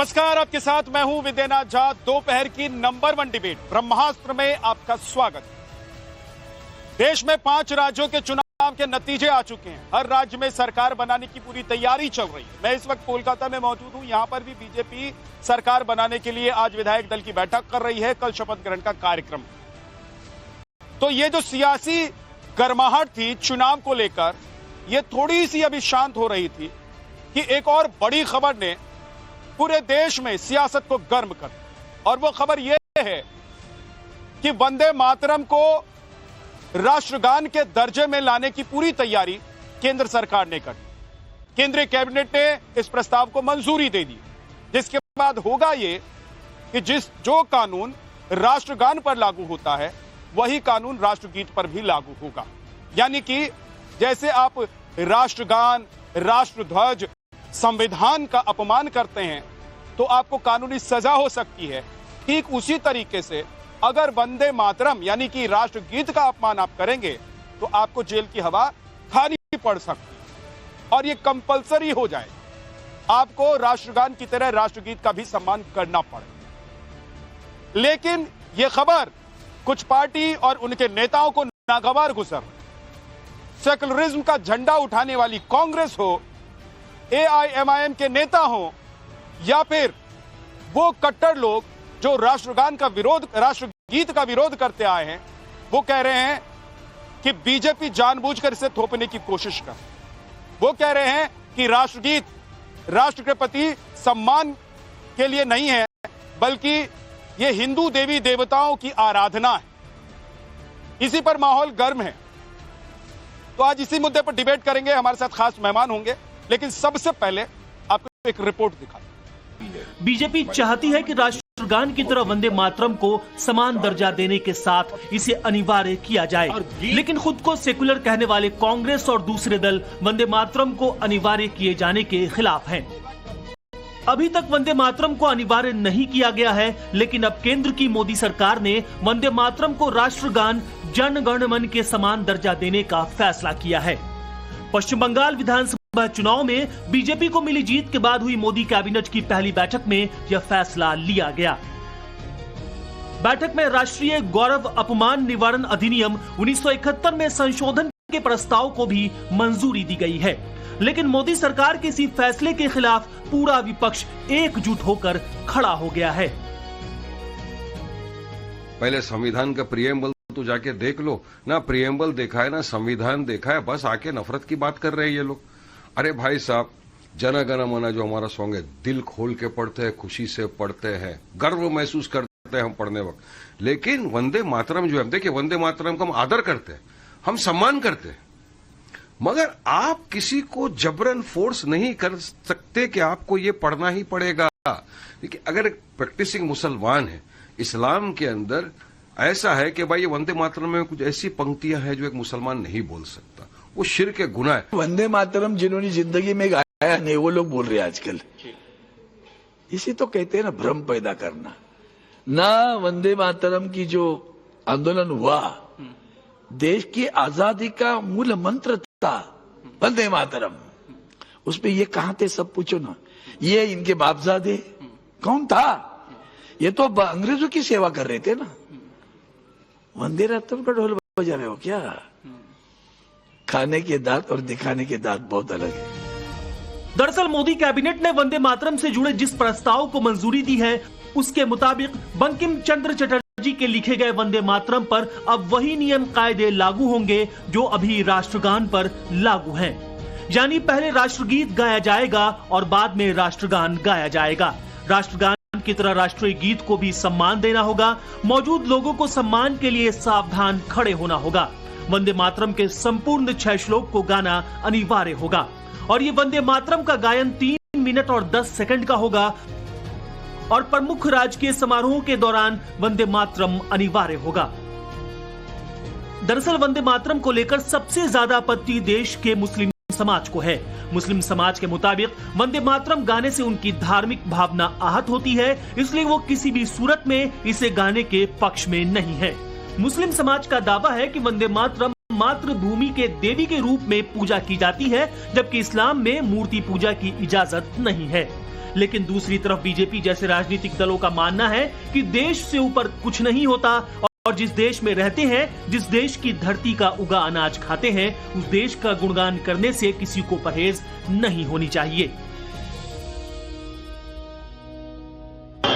नमस्कार, आपके साथ मैं हूं विद्यानाथ झा। दोपहर की नंबर 1 डिबेट ब्रह्मास्त्र में आपका स्वागत। देश में 5 राज्यों के चुनाव के नतीजे आ चुके हैं। हर राज्य में सरकार बनाने की पूरी तैयारी चल रही है। मैं इस वक्त कोलकाता में मौजूद हूं। यहां पर भी बीजेपी सरकार बनाने के लिए आज विधायक दल की बैठक कर रही है। कल शपथ ग्रहण का कार्यक्रम। तो ये जो सियासी गर्माहट थी चुनाव को लेकर, ये थोड़ी सी अभी शांत हो रही थी कि एक और बड़ी खबर ने पूरे देश में सियासत को गर्म कर, और वो खबर यह है कि वंदे मातरम को राष्ट्रगान के दर्जे में लाने की पूरी तैयारी केंद्र सरकार ने कर। केंद्रीय कैबिनेट ने इस प्रस्ताव को मंजूरी दे दी, जिसके बाद होगा ये कि जो कानून राष्ट्रगान पर लागू होता है वही कानून राष्ट्रगीत पर भी लागू होगा। यानी कि जैसे आप राष्ट्रगान, राष्ट्रध्वज, संविधान का अपमान करते हैं तो आपको कानूनी सजा हो सकती है, ठीक उसी तरीके से अगर वंदे मातरम यानी कि राष्ट्रगीत का अपमान आप करेंगे तो आपको जेल की हवा खानी पड़ सकती है और ये कंपलसरी हो जाए। आपको राष्ट्रगान की तरह राष्ट्रगीत का भी सम्मान करना पड़े। लेकिन यह खबर कुछ पार्टी और उनके नेताओं को नागवार गुजर। सेकुलरिज्म का झंडा उठाने वाली कांग्रेस हो, AIMIM के नेता हो, या फिर वो कट्टर लोग जो राष्ट्रगान का विरोध, राष्ट्रगीत का विरोध करते आए हैं, वो कह रहे हैं कि बीजेपी जानबूझकर इसे थोपने की कोशिश कर। वो कह रहे हैं कि राष्ट्रगीत राष्ट्र के प्रति सम्मान के लिए नहीं है, बल्कि ये हिंदू देवी देवताओं की आराधना है। इसी पर माहौल गर्म है। तो आज इसी मुद्दे पर डिबेट करेंगे। हमारे साथ खास मेहमान होंगे, लेकिन सबसे पहले आपको एक रिपोर्ट दिखा। बीजेपी चाहती है कि राष्ट्रगान की तरह वंदे मातरम को समान दर्जा देने के साथ इसे अनिवार्य किया जाए, लेकिन खुद को सेकुलर कहने वाले कांग्रेस और दूसरे दल वंदे मातरम को अनिवार्य किए जाने के खिलाफ हैं। अभी तक वंदे मातरम को अनिवार्य नहीं किया गया है, लेकिन अब केंद्र की मोदी सरकार ने वंदे मातरम को राष्ट्रगान जन गण मन के समान दर्जा देने का फैसला किया है। पश्चिम बंगाल विधानसभा चुनाव में बीजेपी को मिली जीत के बाद हुई मोदी कैबिनेट की पहली बैठक में यह फैसला लिया गया। बैठक में राष्ट्रीय गौरव अपमान निवारण अधिनियम 1971 में संशोधन के प्रस्ताव को भी मंजूरी दी गई है, लेकिन मोदी सरकार के इसी फैसले के खिलाफ पूरा विपक्ष एकजुट होकर खड़ा हो गया है। पहले संविधान का प्रिएम्बल तो जाके देख लो ना। प्रिएम्बल देखा है ना संविधान देखा है, बस आके नफरत की बात कर रहे हैं ये लोग। अरे भाई साहब, जन गण मन जो हमारा सॉन्ग है, दिल खोल के पढ़ते हैं, खुशी से पढ़ते हैं, गर्व महसूस करते हैं हम पढ़ने वक्त। लेकिन वंदे मातरम जो है, देखिए वंदे मातरम का हम आदर करते हैं, हम सम्मान करते हैं, मगर आप किसी को जबरन फोर्स नहीं कर सकते कि आपको ये पढ़ना ही पड़ेगा। देखिए अगर एक प्रैक्टिसिंग मुसलमान है, इस्लाम के अंदर ऐसा है कि भाई ये वंदे मातरम में कुछ ऐसी पंक्तियां हैं जो एक मुसलमान नहीं बोल सकता, वो शिर्क के गुनाह है। वंदे मातरम जिन्होंने जिंदगी में गाया नहीं, वो लोग बोल रहे हैं आजकल। इसी तो कहते हैं ना भ्रम पैदा करना। ना वंदे मातरम की जो आंदोलन हुआ, देश की आजादी का मूल मंत्र था वंदे मातरम। उसमें ये कहां थे सब पूछो ना। ये इनके बापजादे कौन था? ये तो अंग्रेजों की सेवा कर रहे थे ना। वंदे मातरम का ढोल बजा रहे हो क्या? खाने के दांत और दिखाने के दांत बहुत अलग है। दरअसल मोदी कैबिनेट ने वंदे मातरम से जुड़े जिस प्रस्ताव को मंजूरी दी है, उसके मुताबिक बंकिम चंद्र चटर्जी के लिखे गए वंदे मातरम पर अब वही नियम कायदे लागू होंगे जो अभी राष्ट्रगान पर लागू हैं। यानी पहले राष्ट्रगीत गाया जाएगा और बाद में राष्ट्रगान गाया जाएगा। राष्ट्रगान की तरह राष्ट्रीय गीत को भी सम्मान देना होगा। मौजूद लोगों को सम्मान के लिए सावधान खड़े होना होगा। वंदे मातरम के संपूर्ण 6 श्लोक को गाना अनिवार्य होगा और ये वंदे मातरम का गायन 3 मिनट और 10 सेकंड का होगा और प्रमुख राजकीय समारोहों के दौरान वंदे मातरम अनिवार्य होगा। दरअसल वंदे मातरम को लेकर सबसे ज्यादा आपत्ति देश के मुस्लिम समाज को है। मुस्लिम समाज के मुताबिक वंदे मातरम गाने से उनकी धार्मिक भावना आहत होती है, इसलिए वो किसी भी सूरत में इसे गाने के पक्ष में नहीं है। मुस्लिम समाज का दावा है कि वंदे मातरम मातृभूमि के देवी के रूप में पूजा की जाती है, जबकि इस्लाम में मूर्ति पूजा की इजाजत नहीं है। लेकिन दूसरी तरफ बीजेपी जैसे राजनीतिक दलों का मानना है कि देश से ऊपर कुछ नहीं होता और जिस देश में रहते हैं, जिस देश की धरती का उगा अनाज खाते हैं, उस देश का गुणगान करने से किसी को परहेज नहीं होनी चाहिए।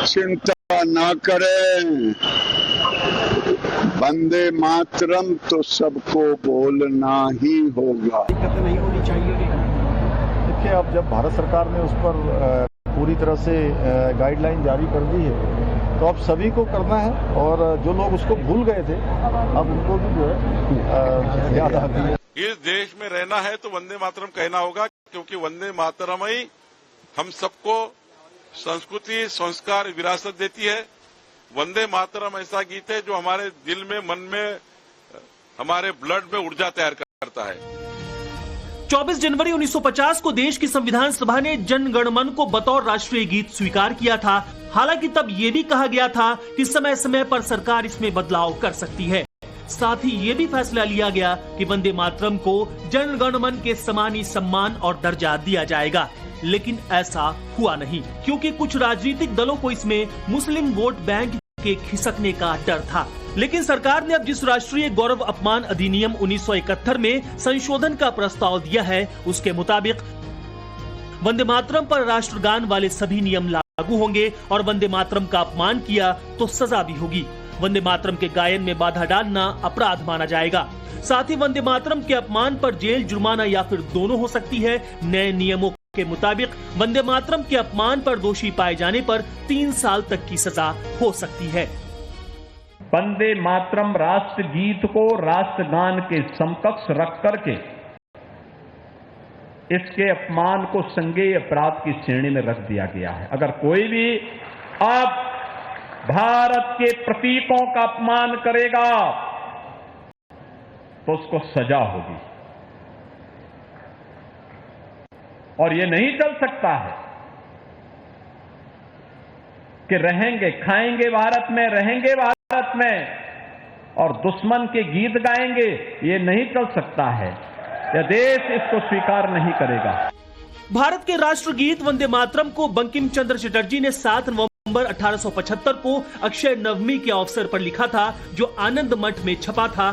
चिंता ना करें, वंदे मातरम तो सबको बोलना ही होगा। दिक्कतें नहीं होनी चाहिए। देखिए, अब जब भारत सरकार ने उस पर पूरी तरह से गाइडलाइन जारी कर दी है तो अब सभी को करना है और जो लोग उसको भूल गए थे अब उनको भी जो है याद आ गई है। इस देश में रहना है तो वंदे मातरम कहना होगा, क्योंकि वंदे मातरम ही हम सबको संस्कृति, संस्कार, विरासत देती है। वंदे मातरम ऐसा गीत है जो हमारे दिल में, मन में, हमारे ब्लड में ऊर्जा तैयार करता है। 24 जनवरी 1950 को देश की संविधान सभा ने जन गण मन को बतौर राष्ट्रीय गीत स्वीकार किया था। हालांकि तब यह भी कहा गया था कि समय समय पर सरकार इसमें बदलाव कर सकती है। साथ ही ये भी फैसला लिया गया कि वंदे मातरम को जन गण मन के समान ही सम्मान और दर्जा दिया जाएगा। लेकिन ऐसा हुआ नहीं, क्योंकि कुछ राजनीतिक दलों को इसमें मुस्लिम वोट बैंक के खिसकने का डर था। लेकिन सरकार ने अब जिस राष्ट्रीय गौरव अपमान अधिनियम 1971 में संशोधन का प्रस्ताव दिया है, उसके मुताबिक वंदे मातरम पर राष्ट्रगान वाले सभी नियम लागू होंगे और वंदे मातरम का अपमान किया तो सजा भी होगी। वंदे मातरम के गायन में बाधा डालना अपराध माना जाएगा। साथ ही वंदे मातरम के अपमान पर जेल, जुर्माना या फिर दोनों हो सकती है। नए नियमों के मुताबिक वंदे मातरम के अपमान पर दोषी पाए जाने पर 3 साल तक की सजा हो सकती है। वंदे मातरम राष्ट्र गीत को राष्ट्रगान के समकक्ष रख करके इसके अपमान को संज्ञेय अपराध की श्रेणी में रख दिया गया है। अगर कोई भी अब भारत के प्रतीकों का अपमान करेगा तो उसको सजा होगी और ये नहीं चल सकता है कि रहेंगे, खाएंगे भारत में, रहेंगे भारत में और दुश्मन के गीत गाएंगे। ये नहीं चल सकता है, यह देश इसको स्वीकार नहीं करेगा। भारत के राष्ट्रगीत वंदे मातरम को बंकिम चंद्र चटर्जी ने 7 नवंबर 1875 को अक्षय नवमी के अवसर पर लिखा था, जो आनंद मठ में छपा था।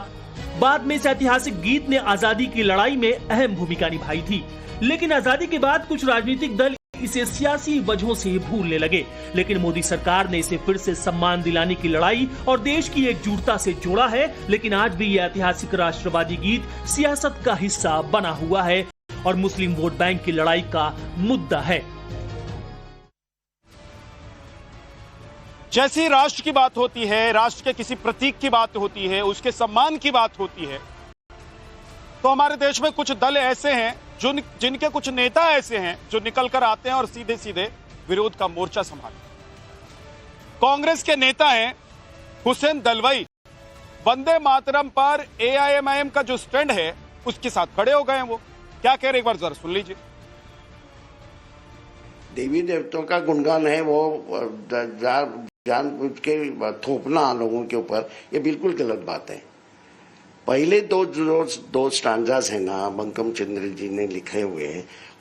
बाद में इस ऐतिहासिक गीत ने आजादी की लड़ाई में अहम भूमिका निभाई थी। लेकिन आजादी के बाद कुछ राजनीतिक दल इसे सियासी वजहों से भूलने लगे। लेकिन मोदी सरकार ने इसे फिर से सम्मान दिलाने की लड़ाई और देश की एकजुटता से जोड़ा है। लेकिन आज भी यह ऐतिहासिक राष्ट्रवादी गीत सियासत का हिस्सा बना हुआ है और मुस्लिम वोट बैंक की लड़ाई का मुद्दा है। जैसी राष्ट्र की बात होती है, राष्ट्र के किसी प्रतीक की बात होती है, उसके सम्मान की बात होती है, तो हमारे देश में कुछ दल ऐसे हैं जिनके कुछ नेता ऐसे हैं जो निकल कर आते हैं और सीधे सीधे विरोध का मोर्चा संभालते। कांग्रेस के नेता हैं हुसैन दलवाई, वंदे मातरम पर एआईएमआईएम का जो स्टैंड है उसके साथ खड़े हो गए हैं। वो क्या कह रहे, एक बार जरा सुन लीजिए। देवी देवताओं का गुणगान है, वो जानबूझ के थोपना लोगों के ऊपर, ये बिल्कुल गलत बात है। पहले दो स्टांजास है ना, बंकिम चंद्र जी ने लिखे हुए,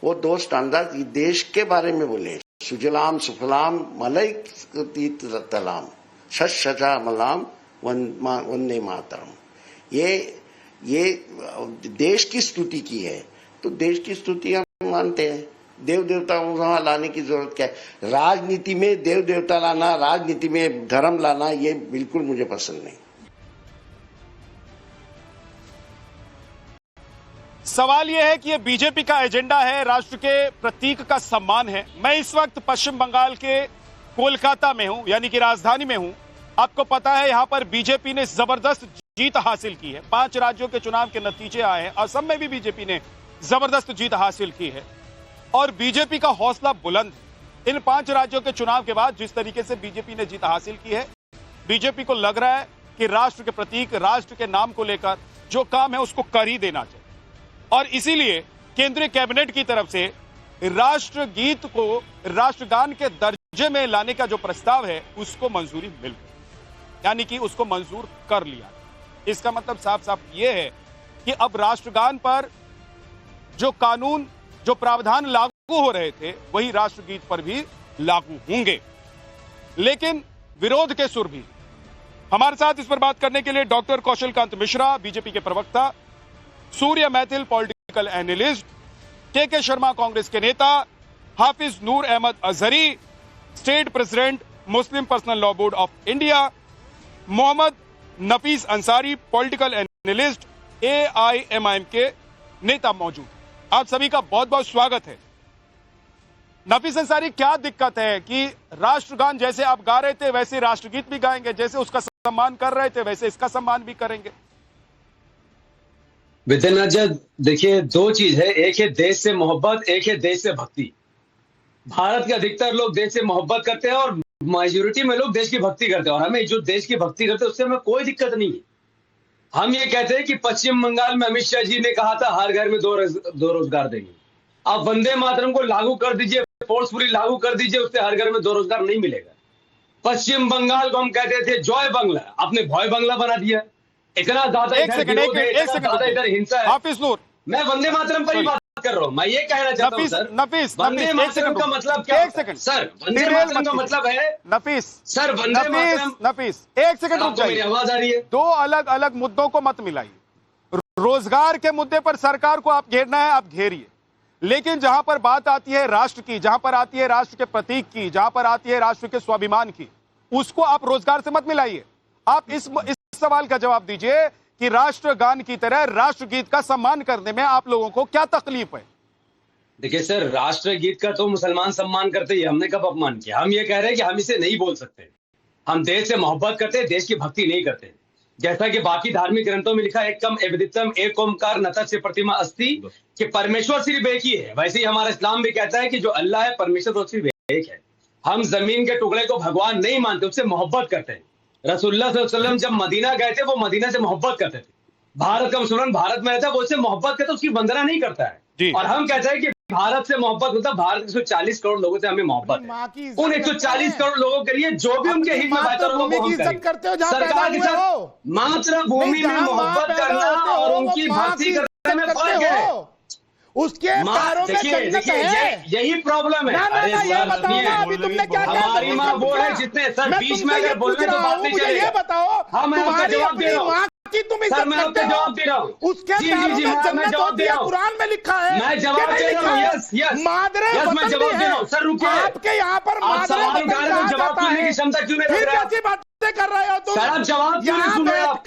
वो 2 स्टांजास देश के बारे में बोले। सुजलाम सुफलाम मलय तलाम शशा मलाम वंदे मातरम, ये देश की स्तुति की है। तो देश की स्तुति हम मानते हैं। देव देवता वहां लाने की जरूरत क्या है? राजनीति में देव देवता लाना, राजनीति में धर्म लाना, ये बिल्कुल मुझे पसंद नहीं। सवाल यह है कि यह बीजेपी का एजेंडा है, राष्ट्र के प्रतीक का सम्मान है। मैं इस वक्त पश्चिम बंगाल के कोलकाता में हूं, यानी कि राजधानी में हूं। आपको पता है यहां पर बीजेपी ने जबरदस्त जीत हासिल की है। 5 राज्यों के चुनाव के नतीजे आए हैं। असम में भी बीजेपी ने जबरदस्त जीत हासिल की है और बीजेपी का हौसला बुलंद है। इन 5 राज्यों के चुनाव के बाद जिस तरीके से बीजेपी ने जीत हासिल की है, बीजेपी को लग रहा है कि राष्ट्र के प्रतीक, राष्ट्र के नाम को लेकर जो काम है उसको कर ही देना चाहिए। और इसीलिए केंद्रीय कैबिनेट की तरफ से राष्ट्र गीत को राष्ट्रगान के दर्जे में लाने का जो प्रस्ताव है उसको मंजूरी मिल गई, यानी कि उसको मंजूर कर लिया। इसका मतलब साफ साफ ये है कि अब राष्ट्रगान पर जो कानून, जो प्रावधान लागू हो रहे थे वही राष्ट्रगीत पर भी लागू होंगे, लेकिन विरोध के सुर भी। हमारे साथ इस पर बात करने के लिए डॉक्टर कौशल कांत मिश्रा, बीजेपी के प्रवक्ता, सूर्य मैथिल पॉलिटिकल एनालिस्ट, के शर्मा कांग्रेस के नेता, Hafiz Noor Ahmed Azhari, state president Muslim personal law board of India, Mohammad Nafees Ansari, political analyst, AIMIM के नेता मौजूद। आप सभी का बहुत बहुत स्वागत है। नफीस अंसारी, क्या दिक्कत है कि राष्ट्रगान जैसे आप गा रहे थे वैसे राष्ट्रगीत भी गाएंगे, जैसे उसका सम्मान कर रहे थे वैसे इसका सम्मान भी करेंगे? विद्यानाथ जी, देखिए दो चीज है, एक है देश से मोहब्बत, एक है देश से भक्ति। भारत के अधिकतर लोग देश से मोहब्बत करते हैं और मेजोरिटी में लोग देश की भक्ति करते हैं, और हमें जो देश की भक्ति करते हैं उससे हमें कोई दिक्कत नहीं है। हम ये कहते हैं कि पश्चिम बंगाल में अमित शाह जी ने कहा था हर घर में दो रोजगार देंगे। आप वंदे मातरम को लागू कर दीजिए, फोर्सफुली लागू कर दीजिए, उससे हर घर में दो रोजगार नहीं मिलेगा। पश्चिम बंगाल को हम कहते थे जॉय बांग्ला, आपने भॉय बांग्ला बना दिया। इतना ज्यादा इधर हिंसा है। हाफिज नूर, मैं वंदे मातरम पर ही बात कर रहा हूँ। मैं ये कहना चाहता हूँ सर, वंदे मातरम का मतलब क्या? एक सेकंड सर, वंदे मातरम का मतलब है नफीस सर, वंदे मातरम। नफीस, एक सेकंड रुक जाइए, आवाज आ रही है। दो अलग अलग मुद्दों को मत मिलाइए। रोजगार के मुद्दे पर सरकार को आप घेरना है, आप घेरिए, लेकिन जहां पर बात आती है राष्ट्र की, जहां पर आती है राष्ट्र के प्रतीक की, जहां पर आती है राष्ट्र के स्वाभिमान की, उसको आप रोजगार से मत मिलाइए। आप इस सवाल का जवाब दीजिए कि राष्ट्रगान की तरह राष्ट्रगीत का सम्मान करने में आप लोगों को क्या तकलीफ है? देखिए सर, राष्ट्रगीत का तो मुसलमान सम्मान करते ही, हमने कब अपमान किया? हम ये कह रहे हैं कि हम इसे नहीं बोल सकते। हम देश से मोहब्बत करते हैं, देश की भक्ति नहीं करते। जैसा कि बाकी धार्मिक ग्रंथों में लिखा है, एकम एवदितम एक ओमकार नतस्य प्रतिमा अस्ति, कि परमेश्वर सिर्फ एक ही है। वैसे ही हमारा इस्लाम भी कहता है कि जो अल्लाह है, परमेश्वर तो सिर्फ एक है। हम जमीन के टुकड़े को भगवान नहीं मानते, उससे मोहब्बत करते हैं। रसूलुल्लाह सल्लल्लाहु अलैहि वसल्लम जब मदीना गए थे, वो मदीना से मोहब्बत करते थे। भारत का मुसलमान भारत में रहता है, वो उससे मोहब्बत करता है, उसकी वंदना नहीं करता है। और हम कहते हैं कि भारत से मोहब्बत होता है, भारत के 140 करोड़ लोगों से हमें मोहब्बत है। उन 140 करोड़ लोगों के लिए जो भी उनके हित में बेहतर होगा वो हम करेंगे। सरकार के साथ मातृभूमि में मोहब्बत करना और उनकी भक्ति करने में फर्क है। उसके पैरों में जन्नत है। यही प्रॉब्लम है। अरे सर, अभी तुमने क्या कहा? हमारी माँ वो है जितने सर बीच में अगर बोल रहे तो बात नहीं चलेगी। ये बताओ, हाँ, मैं आपको जवाब दे रहा हूँ सर, मैं आपको जवाब दे रहा हूँ। उसके पैरों में जन्नत होती है, कुरान में लिखा है। मैं जवाब दे रहा हूँ। यस मैं जवाब दे रहा हूँ सर। रुकिए, आपके यहाँ पर सवाल उठा रहे हैं, जवाब देने की क्षमता क्यों नहीं रख रहे? कैसी बातें कर रहे हो तुम? सर आप जवाब क्यों नहीं सुन रहे? आप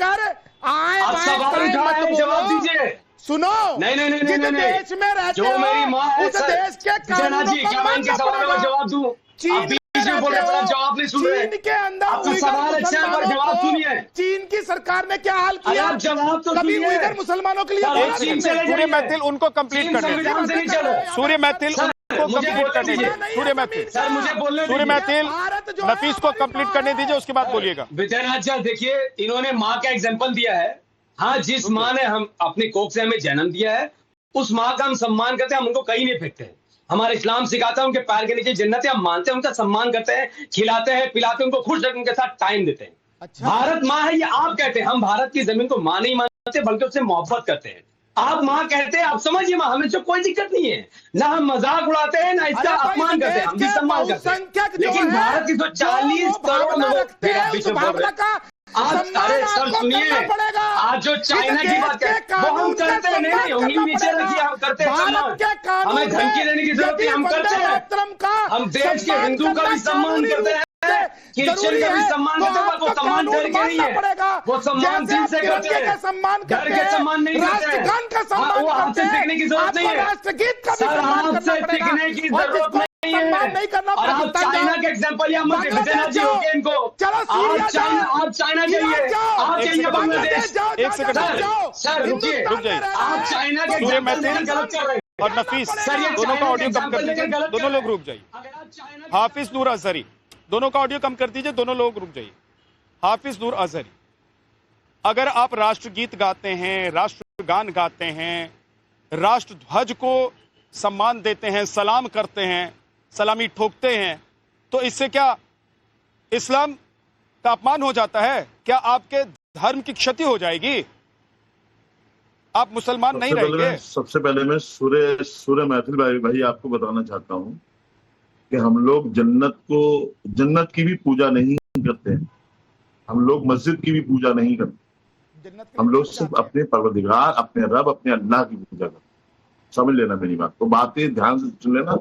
सवाल उठा रहे हैं, जवाब दीजिए। सुनो, नहीं देश में रहते जो मेरी माँ है उस सर, देश के जना जी, क्या मैं इनके सवाल का जवाब दूं? चीन बोल रहे हैं, जवाब नहीं सुन रहे। चीन के अंदर आपका सवाल अच्छा है, पर जवाब सुनिए। चीन की सरकार ने क्या हाल किया? आप जवाब तो कभी सुनिए। उधर मुसलमानों के लिए सूर्य मैथिल उनको कंप्लीट करने दीजिए। सूर्य मैथिल उनको कंप्लीट करने दीजिए। सूर्य मैथिल सर, मुझे बोलने सूर्य मैथिल नफीस को कंप्लीट करने दीजिए, उसके बाद बोलिएगा। विद्यानाथ जी, देखिए इन्होंने माँ का एग्जाम्पल दिया है। हाँ, जिस माँ ने हम अपनी कोख से हमें जन्म दिया है, उस माँ का हम सम्मान करते हैं, हम उनको कहीं नहीं फेंकते हैं। हमारा इस्लाम सिखाता है उनके पैर के नीचे जन्नत है, हम मानते हैं, उनका सम्मान करते हैं, खिलाते हैं, पिलाते हैं, उनको खुश रखने के साथ टाइम देते हैं। अच्छा। भारत माँ है ये आप कहते हैं, हम भारत की जमीन को माँ नहीं मानते बल्कि उससे मोहब्बत करते हैं। आप माँ कहते हैं, आप समझिए माँ, हमें तो कोई दिक्कत नहीं है, ना हम मजाक उड़ाते हैं ना इसका अपमान करते हैं, हम भी सम्मान करते हैं। लेकिन भारत की 140 करोड़ लोग आज, अरे सर सुनिए, आज जो चाइना की बात है वो हम करते हैं। नहीं, उंगली नीचे रखिए, हम करते हैं सम्मान। हमें धमकी देने की जरूरत है, हम करते हैं। हम देश के हिंदू का भी सम्मान करते हैं, क्रिश्चियन का भी सम्मान करते हैं, वो सम्मान घर के नहीं है, वो सम्मान दिल से करते हैं, घर के सम्मान नहीं करते हैं। वो हाथ से सीखने की जरूरत नहीं है सर, हाथ से सीखने की जरूरत नहीं है। और आप चाइना के एग्जाम्पल या मुझे विद्यानाथ जी होंगे इनको, आप चाइना जाइए, आप जाइए बांग्लादेश। एक सेकंड सर रुकिए, आप चाइना के एग्जाम्पल गलत कर रहे हैं। और नफीस, दोनों का ऑडियो कम कर दीजिए, दोनों लोग रुक जाइए। हाफिज नूर अजहरी, दोनों का ऑडियो कम कर दीजिए, दोनों लोग रुक जाइए। हाफिज नूर अजहरी, अगर आप राष्ट्रगीत गाते हैं, राष्ट्रगान गाते हैं, राष्ट्रध्वज को सम्मान देते हैं, सलाम करते हैं, सलामी ठोकते हैं, तो इससे क्या इस्लाम का अपमान हो जाता है? क्या आपके धर्म की क्षति हो जाएगी? आप मुसलमान नहीं रहेंगे। सबसे पहले मैं सूर्य मैथिल भाई आपको बताना चाहता हूँ कि हम लोग जन्नत की भी पूजा नहीं करते हैं, हम लोग मस्जिद की भी पूजा नहीं करते, हम लोग सिर्फ अपने परवरदिगार, अपने रब, अपने अल्लाह की पूजा करते। समझ लेना मेरी बात को, बातें ध्यान से सुन लेना,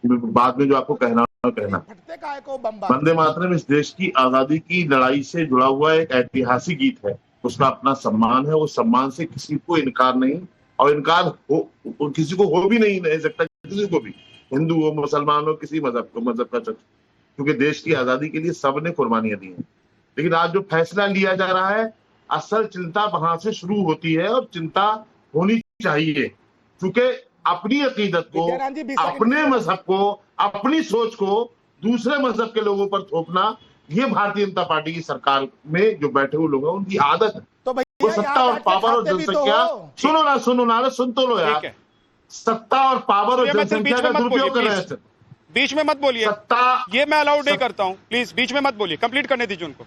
बाद में जो आपको कहना। वंदे मातरम इस देश की आजादी की लड़ाई से जुड़ा हुआ एक ऐतिहासिक गीत है, उसका अपना सम्मान है, उस सम्मान से किसी को इनकार नहीं, और इनकार हो किसी को हो भी नहीं सकता, किसी को भी, हिंदू हो, मुसलमान हो, किसी मजहब का शख्स, क्योंकि देश की आजादी के लिए सबने कुर्बानियां दी हैं। लेकिन आज जो फैसला लिया जा रहा है, असल चिंता वहां से शुरू होती है, और चिंता होनी चाहिए, क्योंकि अपनी अकीदत को, अपने मजहब को, अपनी सोच को दूसरे मजहब के लोगों पर थोपना, ये भारतीय जनता पार्टी की सरकार में जो बैठे हुए लोग हैं उनकी आदत है। तो वो सत्ता और पावर और जनसंख्या, सुनो ना, सुन तो लो यार, सत्ता और पावर और जनसंख्या का दुरुपयोग कर रहे हैं। बीच में मत बोलिए, सत्ता ये मैं अलाउड नहीं करता हूं, प्लीज बीच में मत बोलिए, कंप्लीट करने दीजिए उनको।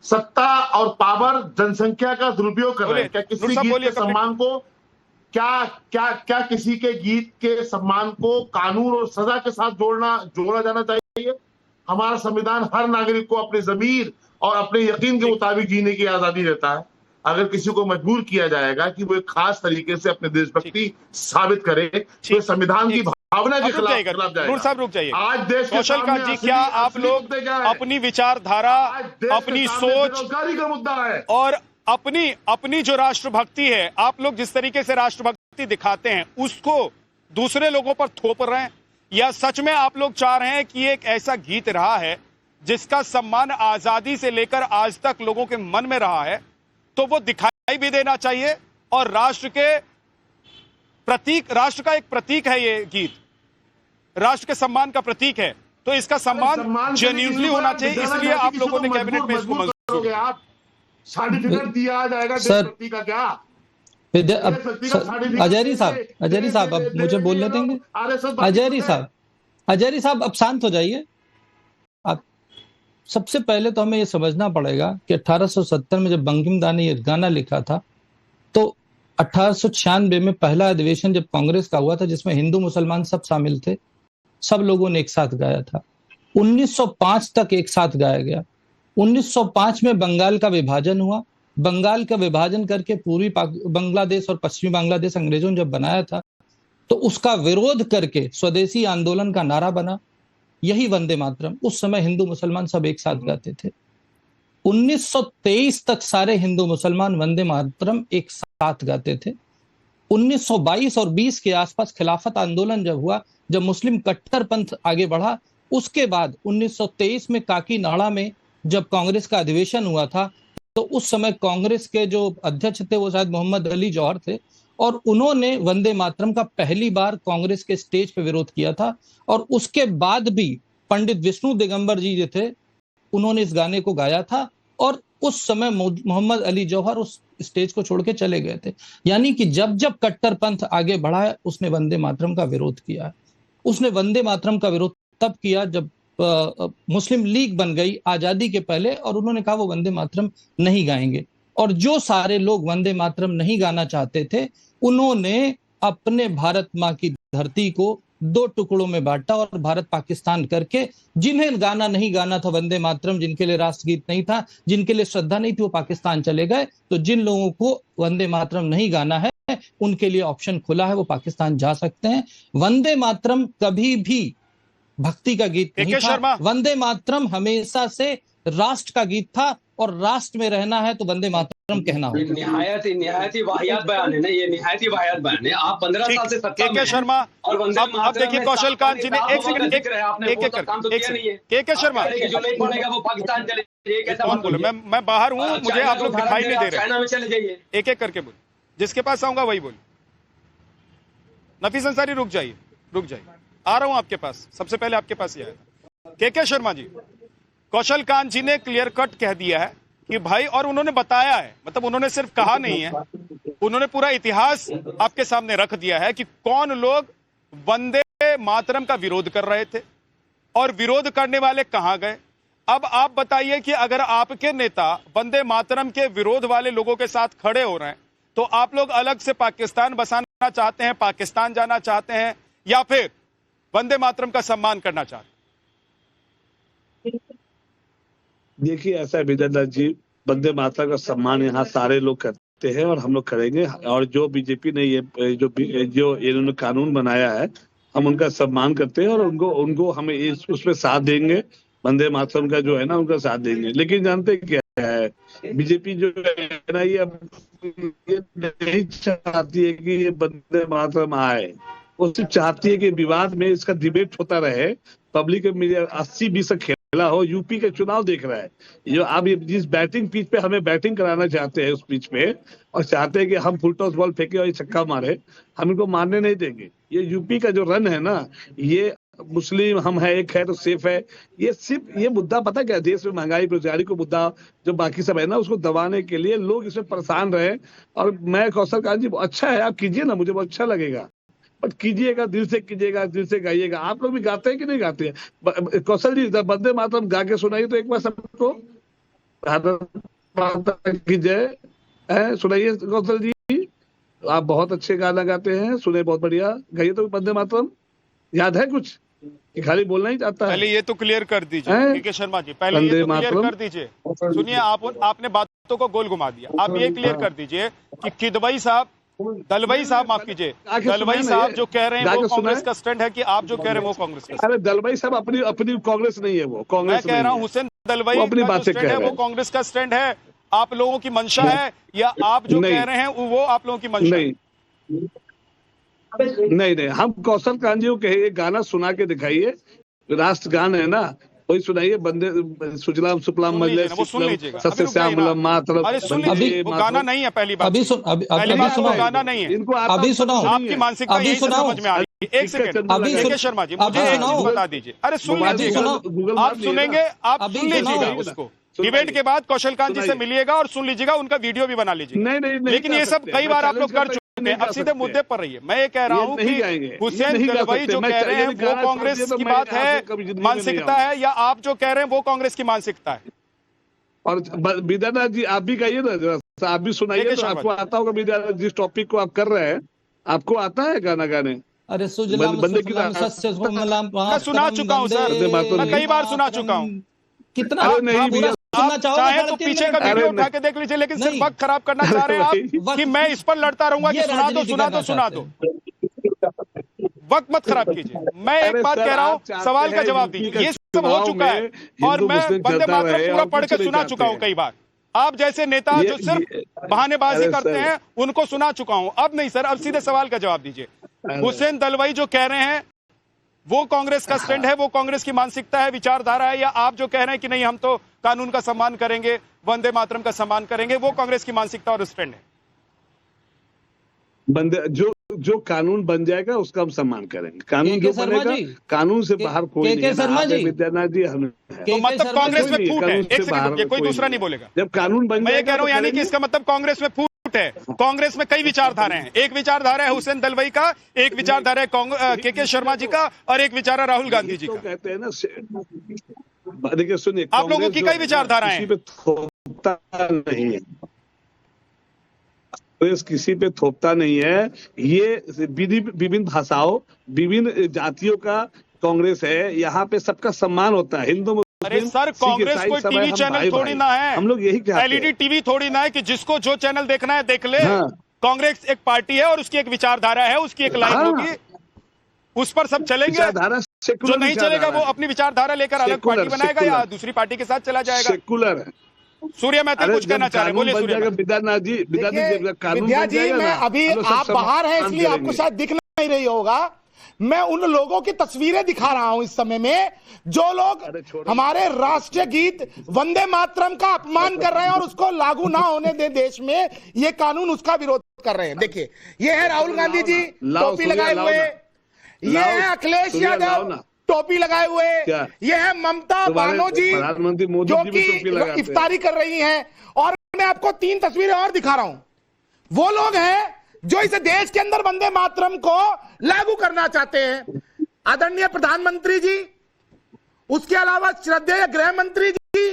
सत्ता और पावर जनसंख्या का दुरुपयोग कर रहे हैं। क्या किसी गीत के सम्मान को, क्या किसी के गीत के सम्मान को कानून और सजा के साथ जोड़ा जाना चाहिए? हमारा संविधान हर नागरिक को अपने ज़मीर और अपने यकीन के मुताबिक जीने की आजादी देता है। अगर किसी को मजबूर किया जाएगा कि वो एक खास तरीके से अपने देशभक्ति साबित करे, तो संविधान की भावना के खिलाफ जाएगा। नूर साहब रुक जाइए। आज देश कौशल कांत जी, क्या आप लोग अपनी विचारधारा, अपनी सोच का मुद्दा है और अपनी जो राष्ट्रभक्ति है, आप लोग जिस तरीके से राष्ट्रभक्ति दिखाते हैं, उसको दूसरे लोगों पर थोप रहे हैं, या सच में आप लोग चाह रहे हैं कि एक ऐसा गीत रहा है जिसका सम्मान आजादी से लेकर आज तक लोगों के मन में रहा है, तो वो दिखाई भी देना चाहिए, और राष्ट्र का एक प्रतीक है ये गीत, राष्ट्र के सम्मान का प्रतीक है, तो इसका सम्मान जेन्युइनली होना चाहिए, इसलिए आप लोगों ने कैबिनेट में इसको मंजूर किया। सर्टिफिकेट दिया जाएगा देशभक्ति का क्या? अजहरी साहब अब मुझे बोलने देंगे? अजहरी साहब अब शांत हो जाइए। आप सबसे पहले तो हमें ये समझना पड़ेगा कि 1870 में जब बंकिम दा ने ये गाना लिखा था, तो 1896 में पहला अधिवेशन जब कांग्रेस का हुआ था, जिसमें हिंदू मुसलमान सब शामिल थे, सब लोगों ने एक साथ गाया था। 1905 तक एक साथ गाया गया। 1905 में बंगाल का विभाजन हुआ। बंगाल का विभाजन करके पूर्वी बांग्लादेश और पश्चिमी बांग्लादेश अंग्रेजों ने जब बनाया था, तो उसका विरोध करके स्वदेशी आंदोलन का नारा बना यही वंदे मातरम। उस समय हिंदू मुसलमान सब एक साथ गाते थे। 1923 तक सारे हिंदू मुसलमान वंदे मातरम एक साथ गाते थे। 1922 और 20 के आसपास खिलाफत आंदोलन जब हुआ, जब मुस्लिम कट्टरपंथ आगे बढ़ा, उसके बाद 1923 में काकीनाडा में जब कांग्रेस का अधिवेशन हुआ था, तो उस समय कांग्रेस के जो अध्यक्ष थे वो शायद मोहम्मद अली जौहर थे, और उन्होंने वंदे मातरम का पहली बार कांग्रेस के स्टेज पे विरोध किया था। और उसके बाद भी पंडित विष्णु दिगंबर जी जो थे, उन्होंने इस गाने को गाया था, और उस समय मोहम्मद अली जौहर उस स्टेज को छोड़ के चले गए थे। यानी कि जब जब कट्टरपंथ आगे बढ़ा है, उसने वंदे मातरम का विरोध किया है। उसने वंदे मातरम का विरोध तब किया जब मुस्लिम लीग बन गई आजादी के पहले, और उन्होंने कहा वो वंदे मातरम नहीं गाएंगे। और जो सारे लोग वंदे मातरम नहीं गाना चाहते थे, उन्होंने अपने भारत माँ की धरती को दो टुकड़ों में बांटा और भारत पाकिस्तान करके, जिन्हें गाना नहीं गाना था वंदे मातरम, जिनके लिए राष्ट्रगीत नहीं था, जिनके लिए श्रद्धा नहीं थी, वो पाकिस्तान चले गए। तो जिन लोगों को वंदे मातरम नहीं गाना है, उनके लिए ऑप्शन खुला है, वो पाकिस्तान जा सकते हैं। वंदे मातरम कभी भी भक्ति का गीत नहीं था। वंदे मातरम हमेशा से राष्ट्र का गीत था, और राष्ट्र में रहना है तो वंदे मातरम कहना होगा। निहायत ही वाहियात बयान है ना, ये निहायत ही वाहियात बयान है। आप 15 साल से सत्ता में शर्मा, और वंदे मातरम, अब देखिए कौशल कांत जी ने एक सेकंड, शर्मा, जो नहीं पढ़ेगा वो पाकिस्तान चले जाइए, कैसा बात बोले? मैं बाहर हूँ, मुझे आप लोग दिखाई नहीं दे रहे। चाइना में चले जाइए, एक एक करके बोल, जिसके पास आऊंगा वही बोल। नफीस अंसारी रुक जाइए, आ रहा हूं आपके पास। सबसे पहले आपके पास ही आया के शर्मा जी। कौशल कांत जी ने क्लियर कट कह दिया है कि भाई, और उन्होंने बताया है, मतलब उन्होंने सिर्फ कहा नहीं है, उन्होंने पूरा इतिहास आपके सामने रख दिया है कि कौन लोग वंदे मातरम का विरोध कर रहे थे और विरोध करने वाले कहां गए। अब आप बताइए कि अगर आपके नेता वंदे मातरम के विरोध वाले लोगों के साथ खड़े हो रहे हैं, तो आप लोग अलग से पाकिस्तान बसाना चाहते हैं, पाकिस्तान जाना चाहते हैं, या फिर वंदे मातरम का सम्मान करना चाहते हैं? देखिए ऐसा है विजयनाथ जी, वंदे मातरम का सम्मान यहाँ सारे लोग करते हैं और हम लोग करेंगे। और जो बीजेपी ने ये जो इन्होंने कानून बनाया है, हम उनका सम्मान करते हैं और उनको हम उसमें साथ देंगे। वंदे मातरम का जो है ना, उनका साथ देंगे। लेकिन जानते क्या है, बीजेपी जो है ना, ये नहीं चाहती है कि ये वंदे मातरम आए। वो सिर्फ चाहती है कि विवाद में इसका डिबेट होता रहे, पब्लिक में 80-20 खेला हो। यूपी के चुनाव देख रहा है, जो अब जिस बैटिंग पिच पे हमें बैटिंग कराना चाहते हैं, उस पिच पे, और चाहते हैं कि हम फुल टॉस बॉल फेंके और ये छक्का मारे, हम इनको मारने नहीं देंगे। ये यूपी का जो रन है ना, ये मुस्लिम हम है, एक है तो सेफ है, ये सिर्फ ये मुद्दा पता क्या, देश में महंगाई बेरोजगारी को मुद्दा जो बाकी सब है ना, उसको दबाने के लिए लोग इसमें परेशान रहे। और मैं कौशल कांत जी, अच्छा है आप कीजिए ना, मुझे बहुत अच्छा लगेगा, बट कीजिएगा, दिल से कीजिएगा, दिल से गाइएगा। आप लोग भी गाते हैं कि नहीं गाते हैं? कौशल जी वंदे मातरम गा के सुनाइए तो एक बार सबको, भारत माता की जय सुनाइए कौशल जी। आप बहुत अच्छे गाना गाते हैं, सुने, बहुत बढ़िया, गाइए तो वंदे मातरम। याद है कुछ कि खाली बोलना ही चाहता है? पहले ये तो क्लियर कर दीजिए के शर्मा जी, पहले ये तो क्लियर कर दीजिए। सुनिए, आपने बातों को गोल घुमा दिया। आप ये क्लियर कर दीजिए कि किदवई साहब, दलवई साहब, माफ कीजिए, दलवई साहब जो कह रहे हैं वो कांग्रेस का स्टैंड है, कि आप जो कह रहे हैं वो कांग्रेस का? अरे दलवई साहब अपनी कांग्रेस नहीं है, वो कांग्रेस। मैं कह रहा हूँ हुसैन दलवई अपनी बात से कह रहे हैं, वो कांग्रेस का स्टैंड है। आप लोगों की मंशा है, या आप जो कह रहे हैं वो आप लोगों की मंशा है? नहीं, हम कौशल कांत जी को कहे एक गाना सुना के दिखाइए, राष्ट्रगान है ना, वही सुनाइए। बंदे सुजलाम सुफलाम मजले सत्य श्यामलम मातरम। गाना नहीं है, पहली बात गाना नहीं है, इनको अभी सुनाओ। आपकी मानसिकता यही समझ में आ रही है। एक सेकंड शर्मा जी, मुझे एक चीज बता दीजिए। अरे सुन लीजिएगा, आप सुनेंगे, आप सुन लीजिएगा उसको। डिबेट के बाद कौशल कांत जी से मिलिएगा और सुन लीजिएगा, उनका वीडियो भी बना लीजिएगा। नहीं, लेकिन ये सब कई बार आप लोग कर चुके हैं। अब सीधे मुद्दे पर रहिए। मैं ये कह रहा हूँ कि हुसैन दलवाई जो कह रहे हैं वो कांग्रेस की बात है, मानसिकता है, या आप जो कह रहे हैं वो कांग्रेस की मानसिकता है? और विद्यानाथ जी आप भी कहिए ना, आप भी सुनाइए तो आपको आता होगा। विद्यानाथ जिस टॉपिक को आप कर रहे हैं, आपको आता है गाना गाने? अरे सुजलाम सुफलाम सस्य श्यामलम, मैं सुना चुका हूँ सर, मैं कई बार सुना चुका हूँ। कितना आप चाहे तो पीछे का वीडियो उठा के देख लीजिए, लेकिन सिर्फ वक्त खराब करना चाह रहे हैं आप कि मैं इस पर लड़ता रहूंगा कि सुना दो। वक्त मत खराब कीजिए। मैं एक बात कह रहा हूँ, सवाल का जवाब दीजिए। ये सब हो चुका है और मैं वंदे मातरम पूरा पढ़ के सुना चुका हूँ कई बार। आप जैसे नेता जो सिर्फ बहानेबाजी करते हैं उनको सुना चुका हूँ। अब नहीं सर, अब सीधे सवाल का जवाब दीजिए। हुसैन दलवाई जो कह रहे हैं वो कांग्रेस का स्टैंड है, वो कांग्रेस की मानसिकता है, विचारधारा है, या आप जो कह रहे हैं कि नहीं हम तो कानून का सम्मान करेंगे, वंदे मातरम का सम्मान करेंगे, वो कांग्रेस की मानसिकता और स्टैंड है? जो कानून बन जाएगा उसका हम सम्मान करेंगे। कानून जो बनेगा, कानून से बाहर कोई नहीं है। विद्यानाथ जी हम तो मतलब कांग्रेस में फूट है? एक सेकंड, कोई दूसरा नहीं बोलेगा। जब कानून बन मैं ये कह रहा हूँ, यानी कि इसका मतलब कांग्रेस में फूट है। कांग्रेस में कई विचारधाराएं हैं। एक विचारधारा है हुसैन दलवाई का, एक विचारधारा है के शर्मा जी का, और एक विचार है राहुल गांधी जी का। कहते हैं ना, देखिए सुनिए, आप लोगों की कई विचारधाराएं हैं। थोपता नहीं है कांग्रेस, किसी पे थोपता नहीं है। ये विभिन्न भाषाओं, विभिन्न जातियों का कांग्रेस है। यहाँ पे सबका सम्मान होता है, हिंदू। अरे सर, कांग्रेस कोई टीवी चैनल थोड़ी ना है, हम लोग यही कहते हैं। एलईडी टीवी थोड़ी ना है कि जिसको जो चैनल देखना है देख ले। कांग्रेस एक पार्टी है और उसकी एक विचारधारा है, उसकी एक लाइन होगी, उस पर सब चलेंगे। जो नहीं चलेगा वो अपनी विचारधारा लेकर अलग पार्टी बनाएगा या दूसरी पार्टी के साथ चला जाएगा। सेकुलर है। सूर्य मैं कुछ कहना चाह रहे, बोलिए सूर्य। विद्यानाथ जी, विद्या जी, मैं अभी आप बाहर हैं इसलिए आपको शायद दिख नहीं रही होगा। मैं उन लोगों की तस्वीरें दिखा रहा हूं इस समय में जो लोग हमारे राष्ट्रीय गीत वंदे मातरम का अपमान कर रहे हैं और उसको लागू ना होने दे देश में, ये कानून उसका विरोध कर रहे हैं। देखिए, ये है राहुल गांधी जी टोपी लगाए हुए, ये है अखिलेश यादव टोपी लगाए हुए, ये है ममता बनर्जी जो कि इफ्तारी कर रही हैं, और मैं आपको 3 तस्वीरें और दिखा रहा हूं। वो लोग हैं जो इस देश के अंदर वंदे मातरम को लागू करना चाहते हैं। आदरणीय प्रधानमंत्री जी, उसके अलावा श्रद्धेय गृह मंत्री जी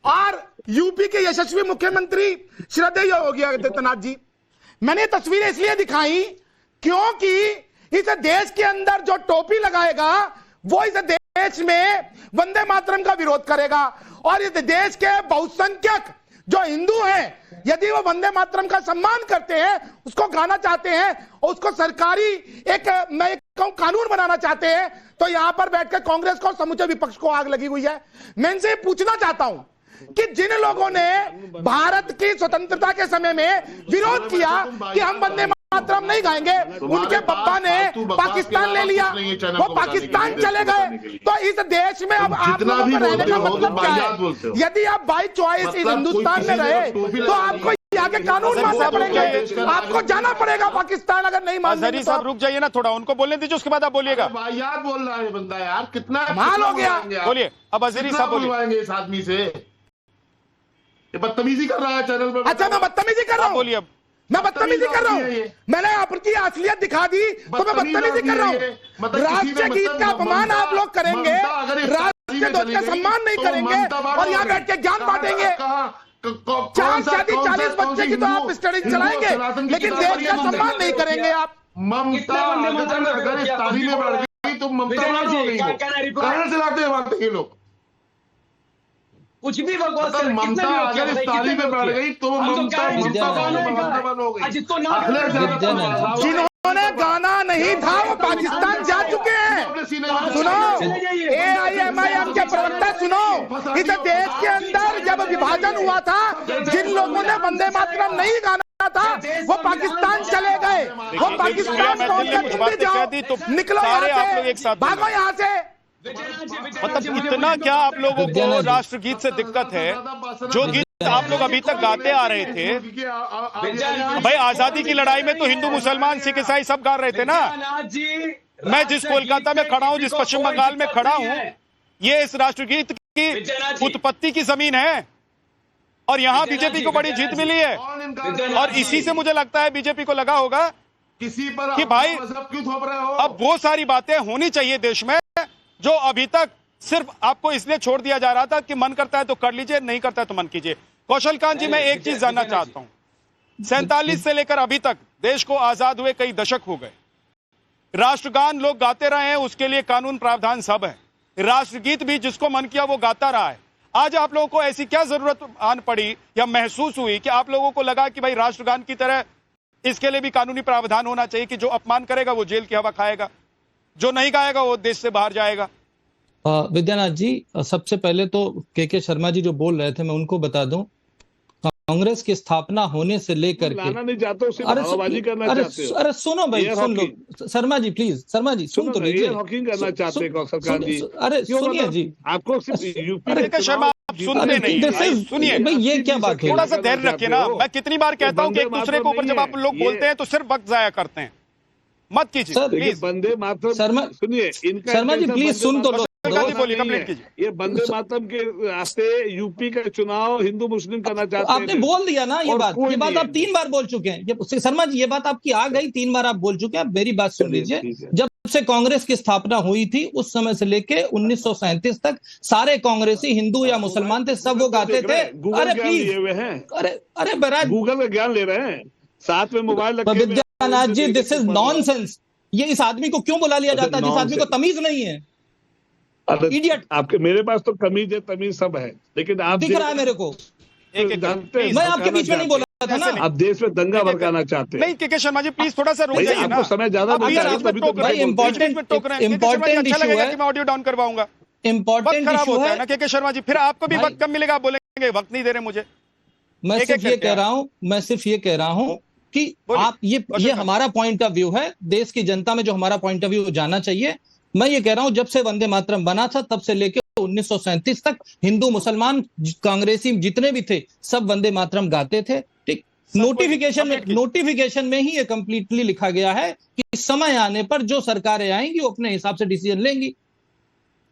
और यूपी के यशस्वी मुख्यमंत्री श्रद्धेय योगी आदित्यनाथ जी, मैंने ये तस्वीरें इसलिए दिखाई क्योंकि इस देश के अंदर जो टोपी लगाएगा वो इस देश में वंदे मातरम का विरोध करेगा, और इस देश के बहुसंख्यक जो हिंदू हैं यदि वो वंदे मातरम का सम्मान करते हैं, उसको गाना चाहते हैं और उसको सरकारी एक मैं कहूं कानून बनाना चाहते हैं, तो यहां पर बैठकर कांग्रेस को समूचे विपक्ष को आग लगी हुई है। मैं इनसे पूछना चाहता हूं कि जिन लोगों ने भारत की स्वतंत्रता के समय में विरोध किया कि हम वंदे मातरम नहीं गाएंगे, उनके पप्पा ने पाकिस्तान ले लिया, वो पाकिस्तान चले गए, तो इस देश में अब आप लोगों को रहने का मतलब क्या है? यदि आप बाई चॉइस इस हिंदुस्तान में रहे तो आपको यहाँ के कानून मानने पड़ेंगे, आपको जाना पड़ेगा पाकिस्तान अगर नहीं मानते। अजहरी साहब रुक जाइए ना थोड़ा, उनको बोलने दीजिए, उसके बाद आप बोलिएगा। वाहियात बोल रहा है बंदा यार, कितना माल हो गया। बोलिए अब अजहरी साहब बोलिए। इस आदमी से बदतमीजी कर रहा है चैनल पर। अच्छा मैं बदतमीजी कर रहा हूँ? बोलिए अब। मैं बदतमीजी कर रहा हूँ? मैंने आपकी असलियत दिखा दी तो मैं बदतमीजी कर रहा हूँ? राष्ट्रीय गीत का अपमान आप लोग करेंगे, राष्ट्रीय ध्वज का सम्मान नहीं करेंगे और यहाँ बैठ के ज्ञान बांटेंगे। 40 बच्चे की तो आप स्टडी चलाएंगे लेकिन देश का सम्मान नहीं करेंगे आप। ममता अगर इस तारीफ में बढ़ गई तो ममता कहां से लाते हैं ये लोग? कुछ भी बकवास कर, ममता अगर इस तारीफ में बढ़ गई तो ममता हो गई। जिन्होंने गाना नहीं था वो पाकिस्तान जा चुके हैं। सुनो AIMIM के प्रवक्ता, सुनो, इस देश के अंदर जब विभाजन हुआ था जिन लोगों ने वंदे मातरम नहीं गाना था वो पाकिस्तान चले गए, वो पाकिस्तान पहुंचकर जाओ, निकलो यहाँ से, भागो यहाँ से। मतलब इतना क्या आप लोगों को राष्ट्रगीत से दिक्कत है? जो गीत आप लोग अभी तक गाते आ रहे थे, भाई आजादी की लड़ाई में तो हिंदू मुसलमान सिख ईसाई सब गा रहे थे ना। मैं जिस कोलकाता में खड़ा हूं, जिस पश्चिम बंगाल में खड़ा हूं, ये इस राष्ट्रगीत की उत्पत्ति की जमीन है और यहाँ बीजेपी को बड़ी जीत मिली है। और इसी से मुझे लगता है बीजेपी को लगा होगा किसी पर कि भाई क्यों थोप रहे हो? अब वो सारी बातें होनी चाहिए देश में जो अभी तक सिर्फ आपको इसलिए छोड़ दिया जा रहा था कि मन करता है तो कर लीजिए, नहीं करता है तो मन कीजिए। कौशल कांत जी, मैं एक चीज जानना चाहता हूं, 47 से लेकर अभी तक देश को आजाद हुए कई दशक हो गए, राष्ट्रगान लोग गाते रहे हैं, उसके लिए कानून प्रावधान सब है, राष्ट्रगीत भी जिसको मन किया वो गाता रहा है। आज आप लोगों को ऐसी क्या जरूरत आन पड़ी या महसूस हुई कि आप लोगों को लगा कि भाई राष्ट्रगान की तरह इसके लिए भी कानूनी प्रावधान होना चाहिए कि जो अपमान करेगा वो जेल की हवा खाएगा, जो नहीं गाएगा वो देश से बाहर जाएगा? विद्यानाथ जी, सबसे पहले तो के शर्मा जी जो बोल रहे थे मैं उनको बता दूं, कांग्रेस की स्थापना होने से लेकर के नहीं चाहते, अरे सुनो भाई, सुन लो शर्मा जी, प्लीज शर्मा जी सुन तो लीजिए। हॉकिंग करना चाहते सरकार जी, अरे सुनिए जी, आपको यूपी शर्मा आप सुनते नहीं हैं, सुनिए भाई, ये क्या बात है? थोड़ा सा धैर्य रखिए ना। मैं कितनी बार कहता हूँ कि एक दूसरे के ऊपर जब आप लोग बोलते हैं तो सिर्फ वक्त जाया करते हैं, मत कीजिए प्लीज। वंदे मातरम सुनिए, शर्मा जी प्लीज सुन तो लो। बोलिए, कंप्लीट कीजिए। ये वंदे मातरम के रास्ते यूपी का चुनाव हिंदू मुस्लिम करना चाहते हैं। आपने बोल दिया ना ये बात आप 3 बार बोल चुके हैं। शर्मा जी ये बात आपकी आ गई, 3 बार आप बोल चुके हैं। मेरी बात सुन लीजिए, जब से कांग्रेस की स्थापना हुई थी उस समय से लेके 1937 तक सारे कांग्रेसी हिंदू या मुसलमान थे, सब वो गाते थे। अरे प्लीज, अरे बराज गूगल का ज्ञान ले रहे हैं, साथ में मोबाइल रखे। विद्यानाथ जी, दिस इज नॉनसेंस। ये इस आदमी को क्यों बुला लिया जाता है जिस आदमी को तमीज नहीं है? इडियट। आपके मेरे पास तो कमीज है, तमीज सब है, लेकिन आप दिख रहा है मेरे को। जानते हैं मैं आपके बीच में नहीं बोला था ना। आप देश में दंगा भड़काना चाहते हैं। नहीं के शर्मा जी प्लीज थोड़ा सा रुक जाइए ना, आपको समय ज्यादा भाई इम्पोर्टेंट इशू है। मैं ऑडियो डाउन करवाऊंगा, इम्पोर्टेंट इशू है ना के शर्मा जी, फिर आपको भी वक्त कम मिलेगा, बोलेंगे वक्त नहीं दे रहे मुझे। मैं सिर्फ ये कह रहा हूँ कि आप ये हमारा पॉइंट ऑफ व्यू है, देश की जनता में जो हमारा पॉइंट ऑफ व्यू जाना चाहिए। मैं ये कह रहा हूं जब से वंदे मातरम बना था तब से लेकर 1937 तक हिंदू मुसलमान कांग्रेसी जितने भी थे सब वंदे मातरम गाते थे। ठीक, नोटिफिकेशन में ही ये कंप्लीटली लिखा गया है कि समय आने पर जो सरकारें आएंगी वो अपने हिसाब से डिसीजन लेंगी।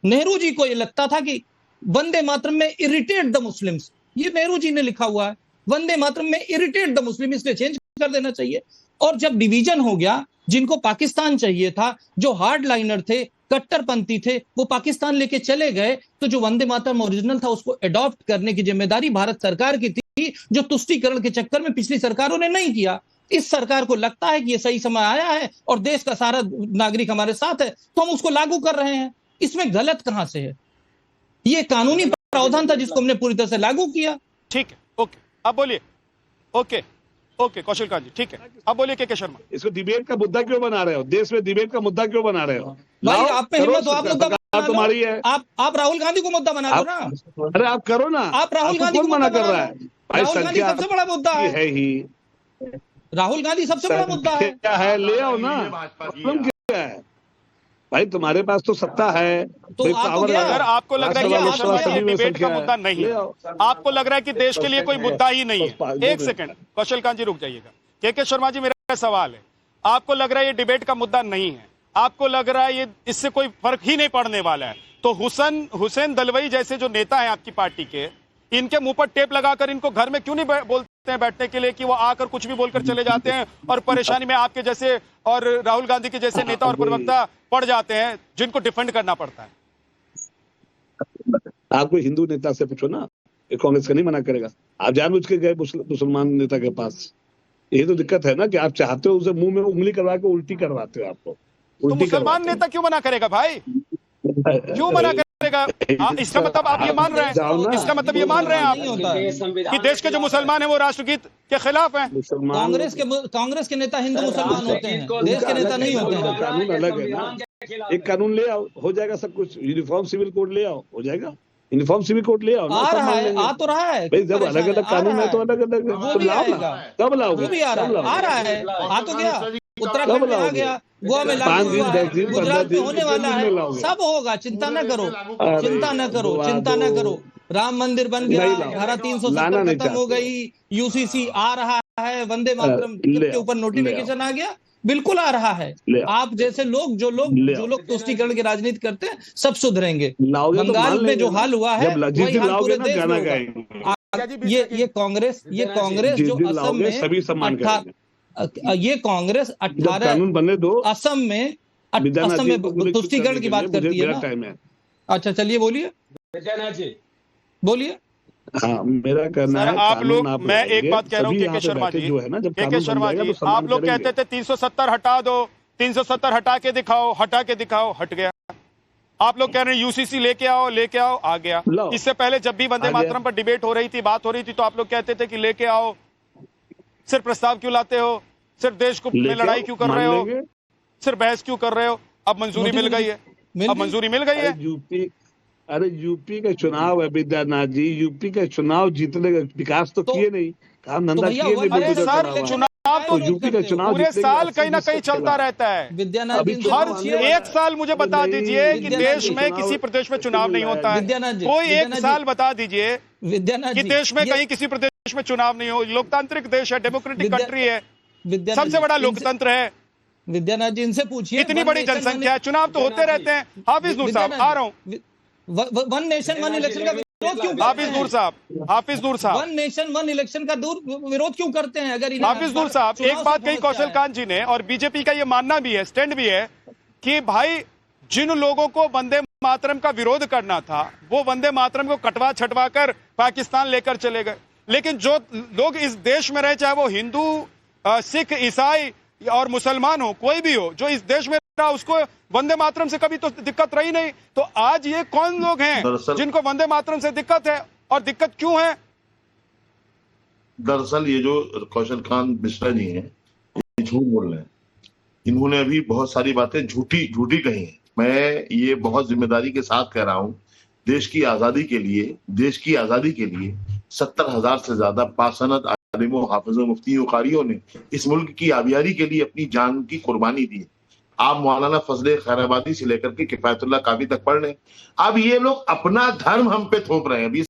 नेहरू जी को ये लगता था कि वंदे मातरम में इरिटेट द मुस्लिम्स, ये नेहरू जी ने लिखा हुआ है, वंदे मातरम में इरिटेट द मुस्लिम, इसलिए चेंज कर देना चाहिए। और जब डिवीजन हो गया, जिनको पाकिस्तान चाहिए था, जो हार्ड लाइनर थे, कट्टरपंथी थे, वो पाकिस्तान लेके चले गए, तो जो वंदे मातरम ओरिजिनल था उसको अडॉप्ट करने की जिम्मेदारी भारत सरकार की थी, जो तुष्टीकरण के चक्कर में पिछली सरकारों ने नहीं किया। इस सरकार को लगता है कि ये सही समय आया है और देश का सारा नागरिक हमारे साथ है, तो हम उसको लागू कर रहे हैं। इसमें गलत कहां से है? ये कानूनी प्रावधान था जिसको हमने पूरी तरह से लागू किया। ठीक है, ओके, अब बोलिए। ओके ओके, कौशल कांत जी, ठीक है, अब बोलिए के शर्मा। इसको डिबेट का मुद्दा क्यों बना रहे हो? देश में डिबेट का मुद्दा क्यों बना रहे हो? भाई आप में हिम्मत हो, आप मुद्दा बना लो। तुम्हारी है, आप राहुल गांधी को मुद्दा बना लो ना। अरे आप करो ना। आप राहुल गांधी को मना कर रहा है? राहुल गांधी सबसे बड़ा मुद्दा है ही। राहुल गांधी सबसे बड़ा मुद्दा है। क्या है, ले आओ ना। प्रॉब्लम क्या है भाई? तुम्हारे पास तो सत्ता है, तो अगर आपको लग रहा है कि डिबेट का मुद्दा नहीं है, आपको लग रहा है कि देश के लिए कोई मुद्दा ही नहीं है, एक सेकंड कौशल कांत जी रुक जाइएगा। के शर्मा जी, मेरा सवाल है, आपको लग रहा है ये डिबेट का मुद्दा नहीं है, आपको लग रहा है ये इससे कोई फर्क ही नहीं पड़ने वाला है, तो हुसैन दलवाई जैसे जो नेता हैं आपकी पार्टी के, इनके मुंह पर टेप लगाकर इनको घर में क्यों नहीं बोलते हैं बैठने के लिए कि वो आकर कुछ भी बोलकर चले जाते हैं और परेशानी में आपके जैसे और राहुल गांधी के जैसे नेता और प्रवक्ता पड़ जाते हैं जिनको डिफेंड करना पड़ता है? आप कोई हिंदू नेता से पूछो ना, कांग्रेस का नहीं मना करेगा। आप जानबूझ के गए मुसलमान नेता के पास, यही तो दिक्कत है ना कि आप चाहते हो उसे मुंह में उंगली करवा के उल्टी करवाते हो। आपको तो मुसलमान नेता क्यों मना करेगा भाई? क्यों मना करेगा? इसका मतलब आप ये मान रहे हैं, इसका मतलब ये मान रहे हैं आप कि देश के जो मुसलमान हैं वो राष्ट्रगीत के खिलाफ हैं? कांग्रेस के नेता हिंदू मुसलमान होते हैं, देश के नेता नहीं होते हैं। कानून अलग है ना, एक कानून ले आओ, हो जाएगा सब कुछ। यूनिफॉर्म सिविल कोड ले आओ, हो जाएगा। यूनिफॉर्म सिविल कोड ले आओ, आ रहा है, आ तो रहा है भाई। जब अलग अलग कानून है तो अलग अलग वो भी आएगा, कब लाओगे? वो भी आ रहा है, आ तो गया, उत्तराखंड में आ गया, गोवा में लागू हुआ है, गुजरात में होने वाला है, सब होगा। चिंता न करो, चिंता न करो, चिंता न करो। राम मंदिर बन गया, धारा 370 खत्म हो गई, यूसीसी आ रहा है, वंदे मातरम के ऊपर नोटिफिकेशन आ गया, बिल्कुल आ रहा है। आप जैसे लोग जो लोग तुष्टीकरण की राजनीति करते हैं सब सुधरेंगे। बंगाल में जो हाल हुआ है वही हाल पूरे देश में होगा। ये कांग्रेस जो असम में ये कांग्रेस 18 कानून बने दो, असम में तुष्टीकरण की बात करती है ना। अच्छा चलिए बोलिए, बोलिए। हाँ, मेरा कहना है आप लोग, मैं एक बात कह रहा हूँ के शर्मा जी, के शर्मा जी, आप लोग कहते थे 370 हटा दो, 370 हटा के दिखाओ, हट गया। आप लोग कह रहे हैं यूसीसी लेके आओ, आ गया। इससे पहले जब भी वंदे मातरम पर डिबेट हो रही थी, बात हो रही थी, तो आप लोग कहते थे कि लेके आओ, सिर्फ प्रस्ताव क्यों लाते हो, सिर्फ देश को में लड़ाई क्यों कर रहे हो, सिर्फ बहस क्यों कर रहे हो? अब मंजूरी मिल गई है, अब मंजूरी मिल गई है। अरे यूपी का चुनाव है विद्यानाथ जी, यूपी का चुनाव जीतने का, विकास तो किए नहीं, काम धंधा किए नहीं। अरे सर, चुनाव तो यूपी का चुनाव पूरे साल कहीं ना कहीं चलता रहता है। हर एक साल मुझे बता दीजिए कि देश में किसी प्रदेश में चुनाव नहीं होता है। कोई एक साल बता दीजिए कि देश में कहीं किसी प्रदेश में चुनाव नहीं हो। लोकतांत्रिक देश है, डेमोक्रेटिक कंट्री है, सबसे बड़ा लोकतंत्र है। विद्यानाथ जी इनसे पूछिए, इतनी बड़ी जनसंख्या है, चुनाव तो होते रहते हैं। हाफिज नूर साहब, आ रहा हूँ। वन नेशन वन इलेक्शन का विरोध क्यों? हाफिज नूर साहब, वन नेशन वन इलेक्शन का विरोध क्यों करते हैं? अगर हाफिज नूर साहब, एक बात कही कौशल कांत जी ने, और बीजेपी का ये मानना भी है, स्टैंड भी है, कि भाई जिन लोगों को वंदे मातरम का विरोध करना था वो वंदे मातरम को कटवा छटवा कर पाकिस्तान लेकर चले गए, लेकिन जो लोग इस देश में रहे, चाहे वो हिंदू, सिख, ईसाई और मुसलमान हो, कोई भी हो, जो इस देश में रहा, उसको वंदे मातरम से कभी तो दिक्कत रही नहीं। तो आज ये कौन लोग हैं जिनको वंदे मातरम से दिक्कत है, और दिक्कत क्यों है? दरअसल ये जो कौशल कांत मिश्रा जी हैं, ये झूठ बोल रहे हैं। इन्होंने अभी बहुत सारी बातें झूठी कही हैं। मैं ये बहुत जिम्मेदारी के साथ कह रहा हूं, देश की आजादी के लिए 70,000 से ज्यादा पासनद आलिमों, हाफिजों, मुफ्तियों, कारियों ने इस मुल्क की आबियारी के लिए अपनी जान की कुर्बानी दी। आप मौलाना फजले खैराबादी से लेकर के किफायतुल्लाह कावी तक पढ़ लें। अब ये लोग अपना धर्म हम पे थोप रहे हैं। अभी